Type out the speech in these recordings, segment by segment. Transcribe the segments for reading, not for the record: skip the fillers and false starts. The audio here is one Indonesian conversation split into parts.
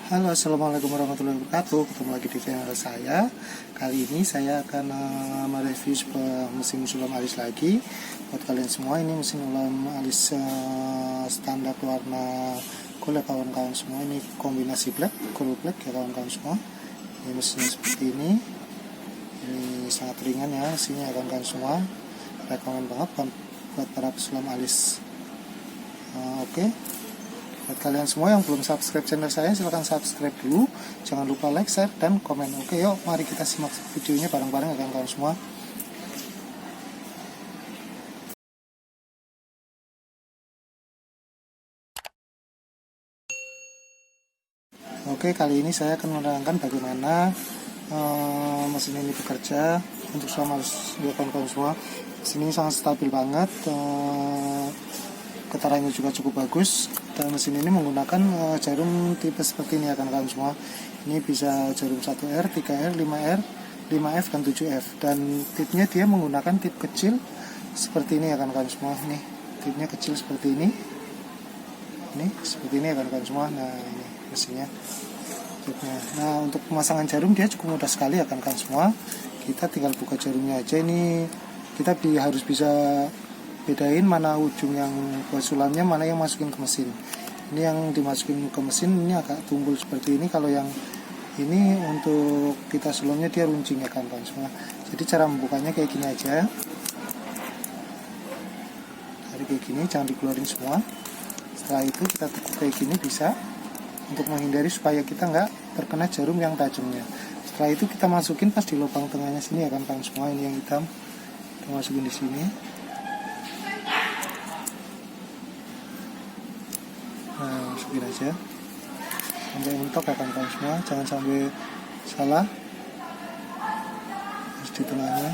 Halo, assalamualaikum warahmatullahi wabarakatuh. Ketemu lagi di channel saya. Kali ini saya akan mereview sebuah mesin sulam alis lagi buat kalian semua. Ini mesin sulam alis standar warna gold ya kawan-kawan semua. Ini kombinasi black, gold black ya kawan-kawan semua. Ini mesinnya seperti ini. Ini sangat ringan ya mesinnya ya kawan-kawan semua. Rekomen banget buat para pesulam alis. Oke. Buat kalian semua yang belum subscribe channel saya, silahkan subscribe dulu. Jangan lupa like, share, dan komen. Oke, yuk mari kita simak videonya bareng-bareng ya kawan-kawan semua. Oke, kali ini saya akan menerangkan bagaimana mesin ini bekerja untuk sulam alis ya kawan-kawan semua. Mesin ini sangat stabil banget. Getarannya juga cukup bagus, dan mesin ini menggunakan jarum tipe seperti ini ya kawan-kawan semua. Ini bisa jarum 1R, 3R, 5R, 5F, dan 7F. Dan tipnya dia menggunakan tip kecil seperti ini ya kawan-kawan semua. Nih, tipnya kecil seperti ini. Ini seperti ini ya kawan-kawan semua. Nah, ini mesinnya. Tipnya. Nah, untuk pemasangan jarum dia cukup mudah sekali ya kawan-kawan semua. Kita tinggal buka jarumnya aja. Ini kita harus bisa bedain mana ujung yang buat sulamnya, mana yang masukin ke mesin. Ini yang dimasukin ke mesin ini agak tumpul seperti ini. Kalau yang ini untuk kita sulamnya dia runcing ya kawan-kawan semua. Jadi cara membukanya kayak gini aja. Tarik kayak gini, jangan dikeluarin semua. Setelah itu kita tekuk kayak gini bisa, untuk menghindari supaya kita nggak terkena jarum yang tajamnya. Setelah itu kita masukin pas di lubang tengahnya sini ya kawan-kawan semua. Ini yang hitam kita masukin di sini. Nah, masukin aja sampai mentok ya kawan-kawan semua, jangan sampai salah. Terus di tengahnya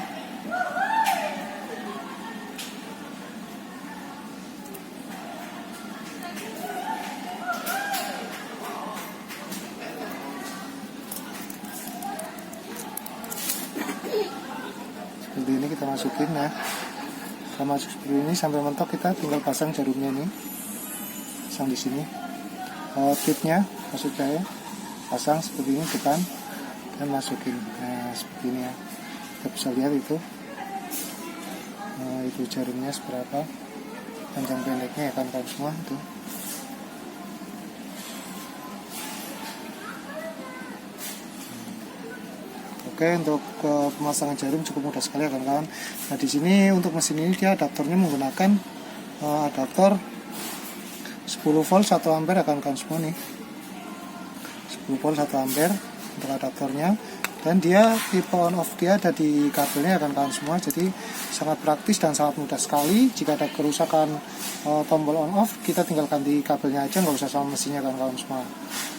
seperti ini kita masukin ya. Kita masuk seperti ini sampai mentok, kita tinggal pasang jarumnya nih. Pasang di sini, tipnya maksud saya pasang seperti ini depan dan masukin. Nah, seperti ini ya, kita bisa lihat itu itu jarumnya seberapa panjang pendeknya ya kawan-kawan semua itu. Oke, untuk pemasangan jarum cukup mudah sekali ya kawan-kawan. Nah, di sini untuk mesin ini dia adaptornya menggunakan adaptor 10 volt 1 ampere akan semua nih. 10 volt 1 ampere untuk adaptornya, dan dia tipe on off dia ada di kabelnya akan semua. Jadi sangat praktis dan sangat mudah sekali. Jika ada kerusakan tombol on off, kita tinggal ganti kabelnya aja, nggak usah sama mesinnya kawan semua.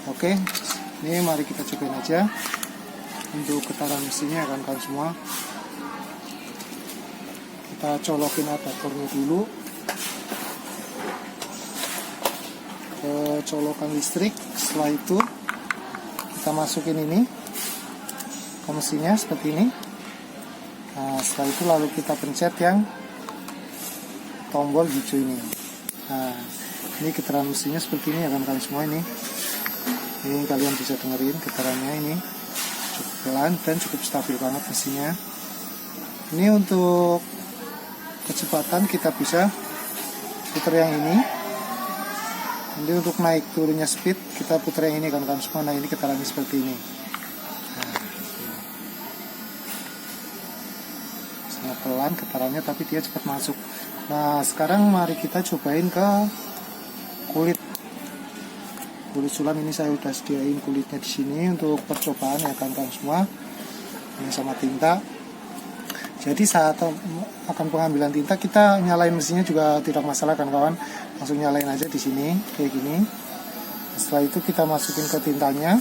Oke, ini mari kita cobain aja untuk getaran mesinnya kawan semua. Kita colokin adaptornya dulu ke colokan listrik. Setelah itu kita masukin ini ke mesinnya seperti ini. Nah, setelah itu lalu kita pencet yang tombol hijau ini. Nah, ini getaran mesinnya seperti ini ya kawan-kawan semua. Ini kalian bisa dengerin getarannya, ini cukup pelan dan cukup stabil banget mesinnya. Ini untuk kecepatan kita bisa putar yang ini. Jadi untuk naik turunnya speed kita putar yang ini kawan-kawan semua. Nah, ini getarannya seperti ini. Nah, sangat pelan getarannya, tapi dia cepat masuk. Nah, sekarang mari kita cobain ke kulit sulam. Ini saya udah sediain kulitnya di sini untuk percobaan ya kawan-kawan semua. Ini sama tinta. Jadi saat akan pengambilan tinta, kita nyalain mesinnya juga tidak masalah kan kawan. Langsung nyalain aja di sini kayak gini. Setelah itu kita masukin ke tintanya.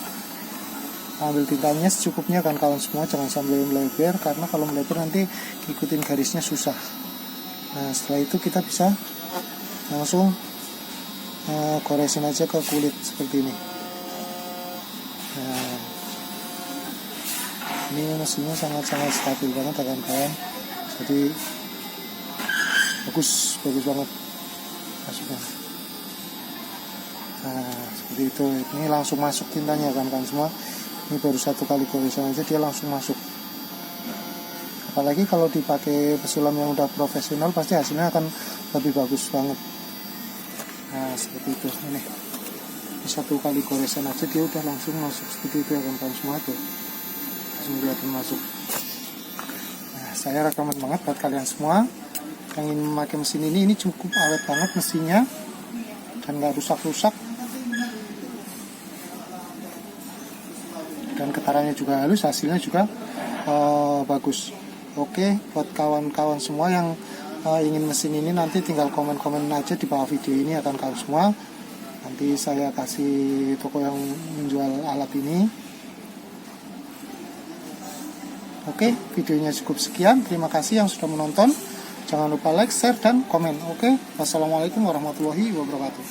Ambil tintanya secukupnya kan kawan semua, jangan sampai melebar, karena kalau melebar nanti ikutin garisnya susah. Nah, setelah itu kita bisa langsung goresin aja ke kulit seperti ini. Nah, ini mesinnya sangat-sangat stabil banget kawan-kawan. Jadi bagus banget masuknya. Nah seperti itu, ini langsung masuk tintanya kan semua. Ini baru 1 kali goresan aja dia langsung masuk. Apalagi kalau dipakai pesulam yang udah profesional pasti hasilnya akan lebih bagus banget. Nah seperti itu, ini 1 kali goresan aja dia udah langsung masuk seperti itu ya kan semua tuh, langsung kelihatan masuk. Nah saya rekomen banget buat kalian semua yang ingin memakai mesin ini cukup awet banget mesinnya dan nggak rusak-rusak, dan getarannya juga halus, hasilnya juga bagus. Oke, buat kawan-kawan semua yang ingin mesin ini nanti tinggal komen-komen aja di bawah video ini akan kawan semua. Nanti saya kasih toko yang menjual alat ini. Oke, videonya cukup sekian. Terima kasih yang sudah menonton. Jangan lupa like, share, dan komen. Oke, wassalamualaikum warahmatullahi wabarakatuh.